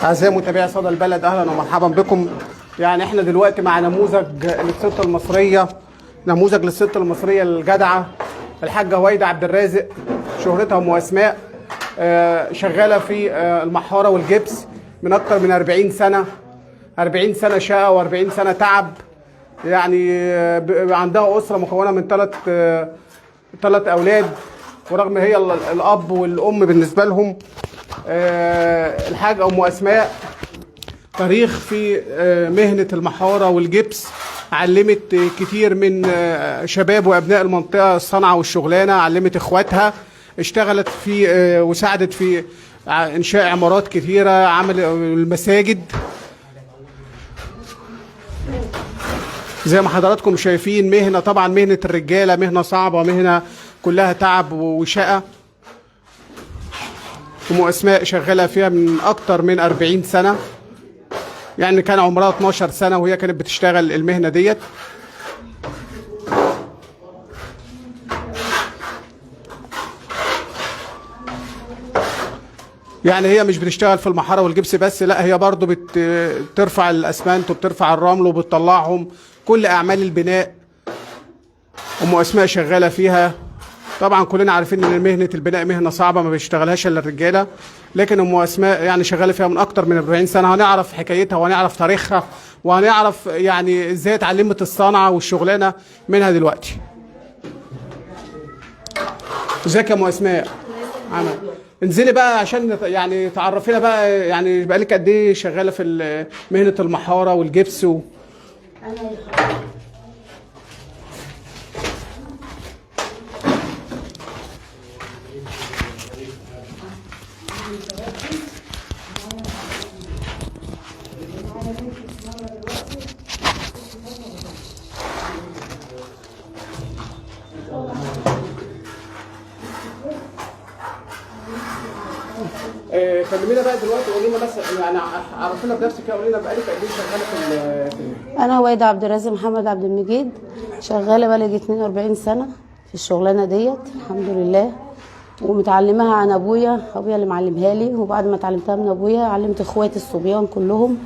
أعزائي متابعي صدى البلد، أهلا ومرحبا بكم. يعني إحنا دلوقتي مع نموذج للست المصرية، نموذج للست المصرية الجدعة الحاجة هويدا عبد الرازق، شهرتها أم أسماء. شغالة في المحارة والجبس من أكتر من 40 سنة، 40 سنة شقة و40 سنة تعب. يعني عندها أسرة مكونة من ثلاث أولاد، ورغم هي الأب والأم بالنسبة لهم. الحاجة أم أسماء تاريخ في مهنة المحارة والجبس، علمت كتير من شباب وأبناء المنطقة الصنعة والشغلانة، علمت إخواتها، اشتغلت في وساعدت في إنشاء عمارات كتيرة، عمل المساجد. زي ما حضراتكم شايفين مهنة، طبعا مهنة الرجالة مهنة صعبة، مهنة كلها تعب وشقة. أم أسماء شغالة فيها من أكتر من 40 سنة، يعني كان عمرها 12 سنة وهي كانت بتشتغل المهنة ديت. يعني هي مش بتشتغل في المحارة والجبس بس، لا هي برضو بترفع الأسمنت وبترفع الرمل وبتطلعهم، كل أعمال البناء أم أسماء شغالة فيها. طبعا كلنا عارفين ان مهنه البناء مهنه صعبه ما بيشتغلهاش الا الرجاله، لكن ام اسماء يعني شغاله فيها من اكتر من 40 سنه. هنعرف حكايتها وهنعرف تاريخها وهنعرف يعني ازاي اتعلمت الصنعه والشغلانه منها دلوقتي. ازيك يا ام اسماء؟ عمل انزلي بقى عشان يعني تعرفينا بقى، يعني بقالك قد ايه شغاله في مهنه المحاره والجبس كلمينا بقى دلوقتي، قولي لنا مثلا يعني عرفينا بنفسك كده، قولي لنا بقالك قد ايه شغاله في انا هويدا عبد الرازق محمد عبد المجيد، شغاله بقالي 42 سنه في الشغلانه ديت الحمد لله، ومتعلماها عن ابويا اللي معلمها لي، وبعد ما اتعلمتها من ابويا علمت اخواتي الصبيان كلهم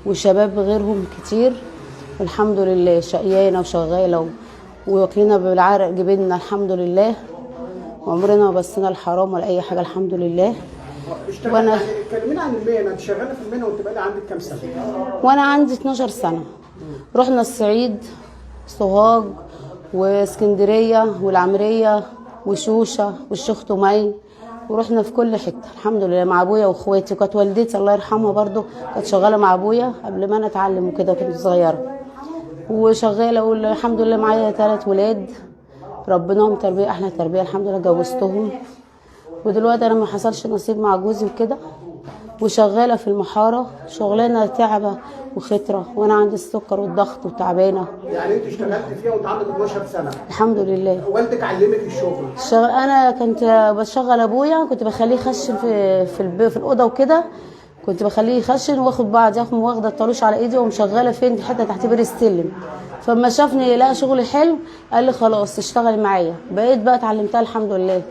وشباب غيرهم كتير، والحمد لله شقيانه وشغاله واكلنا بالعرق جبنا الحمد لله، وعمرنا ما بصينا الحرام ولا اي حاجه الحمد لله. وانا كلمينا عن المهنه، انت شغاله في المهنه وانت بقالي عندك كام سنه؟ وانا عندي 12 سنه. رحنا الصعيد، سوهاج واسكندريه والعمريه وشوشه والشيخ تومي، ورحنا في كل حته الحمد لله مع ابويا واخواتي. وكانت والدتي الله يرحمها برضو كانت شغاله مع ابويا قبل ما انا اتعلم وكده، كنت صغيره وشغاله، والحمد لله معايا 3 ولاد ربناهم تربيه احلى تربيه الحمد لله، جوزتهم. ودلوقتي انا ما حصلش نصيب مع جوزي وكده، وشغاله في المحاره، شغلانه تعبه وخطره، وانا عندي السكر والضغط وتعبانه. يعني انت اشتغلت فيها وانت عندك 12 سنه؟ الحمد لله. والدك علمك الشغل؟ انا كنت بشغل ابويا، كنت بخليه يخشن في الاوضه وكده، كنت بخليه يخشن واخد بعض واخده الطالوش على ايدي ومشغله فين في حته تحت بير السلم. فلما شافني لقى شغلي حلو قال لي خلاص اشتغلي معايا. بقيت بقى اتعلمتها الحمد لله،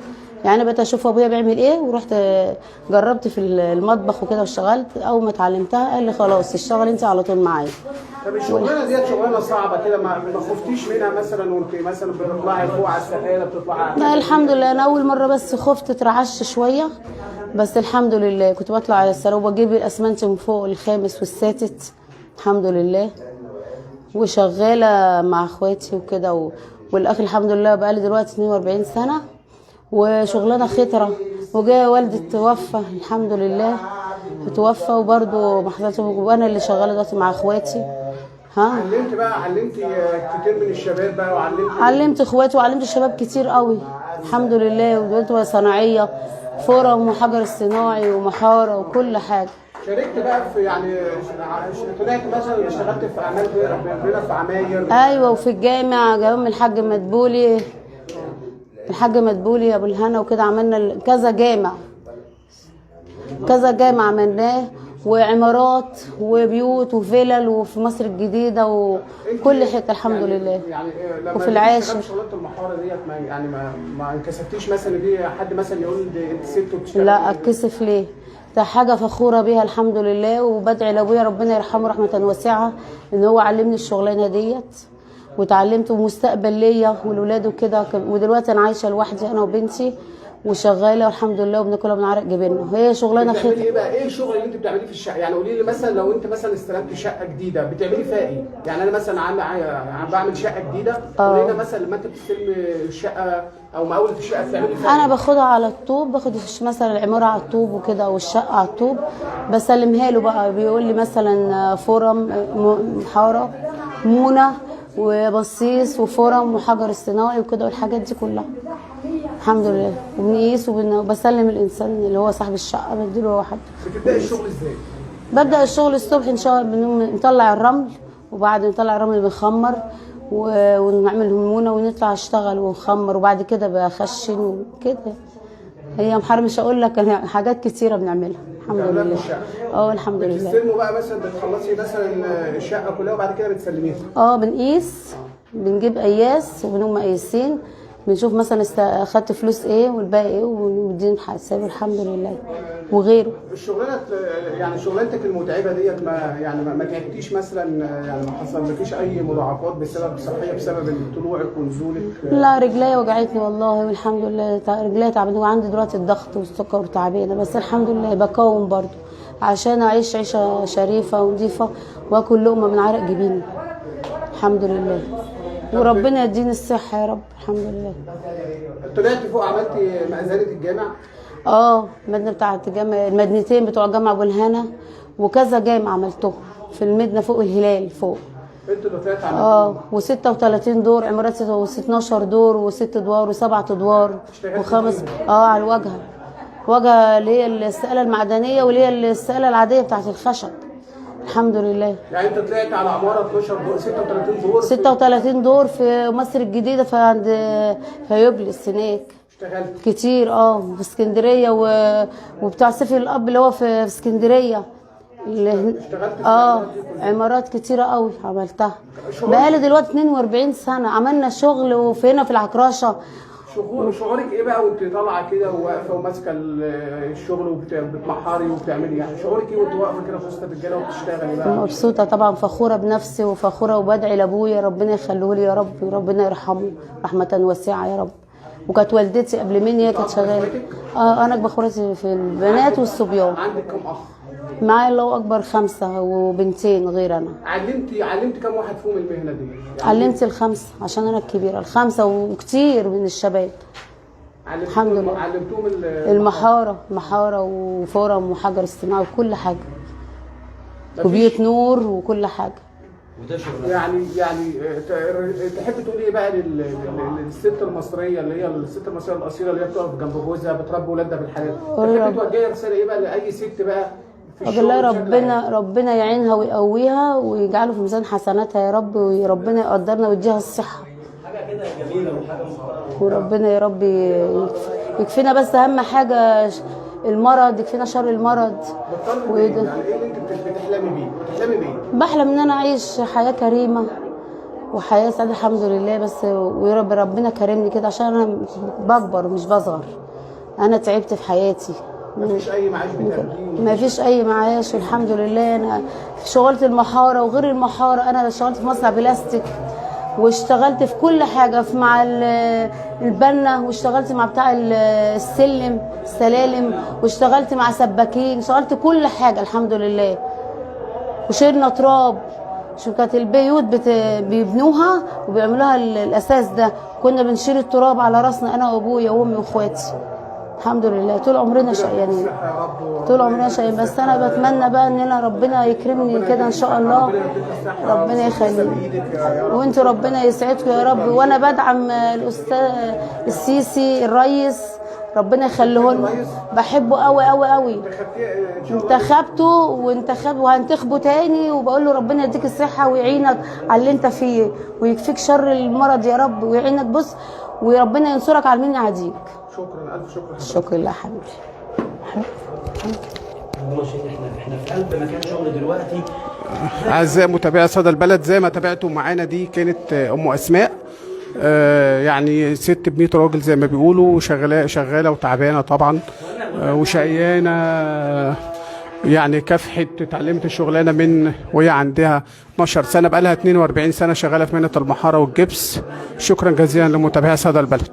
يعني بقيت اشوف ابويا بيعمل ايه، ورحت جربت في المطبخ وكده واشتغلت. اول ما اتعلمتها قال لي خلاص اشتغلي انت على طول معايا. طب الشغلانه ديت شغلانه صعبه كده، ما خفتيش منها مثلا وانت مثلا بتطلعي فوق على السفاله بتطلعي؟ لا الحمد لله، انا اول مره بس خفت اترعشت شويه، بس الحمد لله كنت بطلع على السرة وبجيب الاسمنت من فوق الخامس والساتت الحمد لله، وشغاله مع اخواتي وكده والاخر الحمد لله بقالي دلوقتي 42 سنه وشغلانه خطره. وجايه والدي توفى الحمد لله، توفى وبرده ما حصلش، وانا اللي شغاله دلوقتي مع اخواتي. علمت كتير من الشباب بقى، علمت اخواتي وعلمت الشباب كتير قوي الحمد لله، ودلوقتي صناعيه فرم وحجر الصناعي ومحاره وكل حاجه شاركت بقى في يعني طلعت مثلا اشتغلت في اعمال ربنا في عماير؟ ايوه، وفي الجامع جنب الحاج مدبولي، الحاج مدبولي ابو الهنا وكده، عملنا كذا جامع، كذا جامع عملناه، وعمارات وبيوت وفلل، وفي مصر الجديده وكل حته الحمد لله. يعني لما وفي العاشر شغلانه المحاره ديت يعني ما انكسفتيش مثلا دي حد مثلا يقول دي انت ست وبتشتغلي؟ لا اتكسف ليه، ده حاجه فخوره بيها الحمد لله، وبدعي لابويا ربنا يرحمه رحمه واسعه ان هو علمني الشغلانه ديت، وتعلمت ومستقبل ليا والولاد وكده. ودلوقتي انا عايشه لوحدي انا وبنتي وشغاله والحمد لله، وبناكلها من عرق جبيننا. هي شغلانه بتعملي خير. ايه بقى؟ ايه الشغل اللي انت بتعمليه في الشقه؟ يعني قولي لي مثلا لو انت مثلا استلمت شقه جديده بتعملي فيها ايه؟ يعني انا مثلا عم بعمل شقه جديده، قولي لنا مثلا لما انت بتستلمي الشقه او مقاوله الشقه بتعملي فيها انا ايه؟ باخدها على الطوب، باخد مثلا العماره على الطوب وكده، او الشقه على الطوب، بسلمها له بقى. بيقول لي مثلا فرم، محاره، مونه، وبصيص وفرم وحجر اصطناعي وكده، والحاجات دي كلها الحمد لله. وبنقيس وبسلم الانسان اللي هو صاحب الشقه، بديله واحد. بتبداي الشغل ازاي؟ ببدا الشغل الصبح ان شاء الله، نطلع الرمل، وبعد ما نطلع الرمل بنخمر ونعمل همونه ونطلع اشتغل ونخمر، وبعد كده بخشن وكده. هي محرم مش هقول لك، حاجات كتيره بنعملها الحمد لله. الحمد لله. بتستلموا بقى مثلا بتخلصي مثلا الشقه كلها وبعد كده بتسلميها؟ بنقيس، بنجيب قياس وبنقوم مقيسين، بنشوف مثلا اخدت فلوس ايه والباقي ايه، وندين حساب الحمد لله وغيره. الشغلانه يعني شغلانتك المتعبه ديت ما تعبتيش مثلا؟ يعني ما حصلكيش اي مضاعفات بسبب صحيه بسبب طلوعك ونزولك؟ لا، رجليا وجعتني والله والحمد لله، رجليا تعبانه، وعندي دلوقتي الضغط والسكر تعبانه، بس الحمد لله بقاوم برضو عشان اعيش عيشه شريفه ونظيفه، واكل لقمه من عرق جبيني الحمد لله، وربنا يديني الصحه يا رب الحمد لله. طلعت فوق عملتي مأذنة الجامع؟ المدنه بتاعت الجامع، المدنتين بتوع جامع ابو الهنا، وكذا جامع عملتهم في المدنه فوق الهلال فوق. انت اللي طلعت عملتي؟ و36 دور عمارات، و12 دور و6 ادوار و7 ادوار وخمس على الواجهه، واجهه اللي هي السقاله المعدنيه، واللي هي السقاله العاديه بتاعت الخشب الحمد لله. يعني انت طلعت على عماره 12 دور 36 دور؟ 36 دور في مصر الجديده، في عند هيوبلس هناك. اشتغلت كتير في اسكندريه وبتاع سفر الاب اللي هو في اسكندريه. اشتغلت في عمارات كتيره قوي عملتها. بقالي دلوقتي 42 سنه عملنا شغل، وفي هنا في العكراشه. شعورك ايه بقى وانت طالعه كده وواقفه وماسكه الشغل وبتمحري وبتعملي؟ يعني شعورك ايه وانت واقفه كده في وسط الرجاله وبتشتغلي بقى؟ مبسوطه طبعا، فخوره بنفسي وفخوره، وبدعي لابويا ربنا يخليه لي يا رب، وربنا يرحمه رحمه واسعه يا رب. وكانت والدتي قبل مني هي كانت شغاله. انا اكبر اخواتي في البنات والصبيان. عندك كم اخ؟ معايا الله اكبر 5 وبنتين غير انا. علمتي كم واحد فيهم المهنه دي؟ علمت ال5 عشان انا الكبيره، ال5 وكتير من الشباب الحمد لله. علمتهم المحاره وفرم وحجر اصطناعي وكل حاجه، وبيوت نور وكل حاجه. يعني تحب تقولي ايه بقى للست المصريه اللي هي الست المصريه الاصيله اللي هي بتقف جنب جوزها بتربي ولادها بالحلال؟ تحب توجهي رساله ايه بقى لاي ست بقى في الشغل؟ والله ربنا يعينها ويقويها ويجعله في ميزان حسناتها يا رب، وربنا يقدرنا ويديها الصحه. حاجه كده جميله وحاجه محترمه. وربنا يا رب يكفينا، بس اهم حاجه المرض، يكفينا شر المرض. يعني ايه اللي انت بتحلمي بيه؟ بحلم ان انا اعيش حياه كريمه وحياه سعيده الحمد لله، بس ويا رب ربنا كرمني كده، عشان انا بكبر مش بصغر. انا تعبت في حياتي، مفيش اي معاش بتاخديه؟ مفيش اي معاش والحمد لله. انا شغلت المحاره وغير المحاره، انا اشتغلت في مصنع بلاستيك، واشتغلت في كل حاجه، مع البنا، واشتغلت مع بتاع السلالم، واشتغلت مع سباكين، اشتغلت كل حاجه الحمد لله. وشيلنا تراب، شو كانت البيوت بيبنوها وبيعملوها الاساس ده، كنا بنشيل التراب على راسنا انا وابويا وامي واخواتي الحمد لله. طول عمرنا شقيانين، طول عمرنا شقيانين، بس انا بتمنى بقى ان انا ربنا يكرمني كده ان شاء الله. ربنا يخليني، وانتوا ربنا يسعدكم يا رب. وانا بدعم الاستاذ السيسي الرئيس ربنا يخليه لنا. بحبه قوي قوي قوي. انتخبته وهنتخبه تاني، وبقول له ربنا يديك الصحه ويعينك على اللي انت فيه، ويكفيك شر المرض يا رب، ويعينك بص، وربنا ينصرك على مين يعاديك. شكرا، الف شكر. شكرا لله حبيبي. احنا في قلب مكان شغل دلوقتي. اعزائي متابعي صدى البلد، زي ما تابعتوا معانا دي كانت ام اسماء، يعني ست ب 100 راجل زي ما بيقولوا، شغاله وتعبانه طبعا، وشقيانه، يعني كافحت اتعلمت الشغلانه من وهي عندها 12 سنه، بقى لها 42 سنه شغاله في مهنه المحاره والجبس. شكرا جزيلا لمتابعي صدى البلد.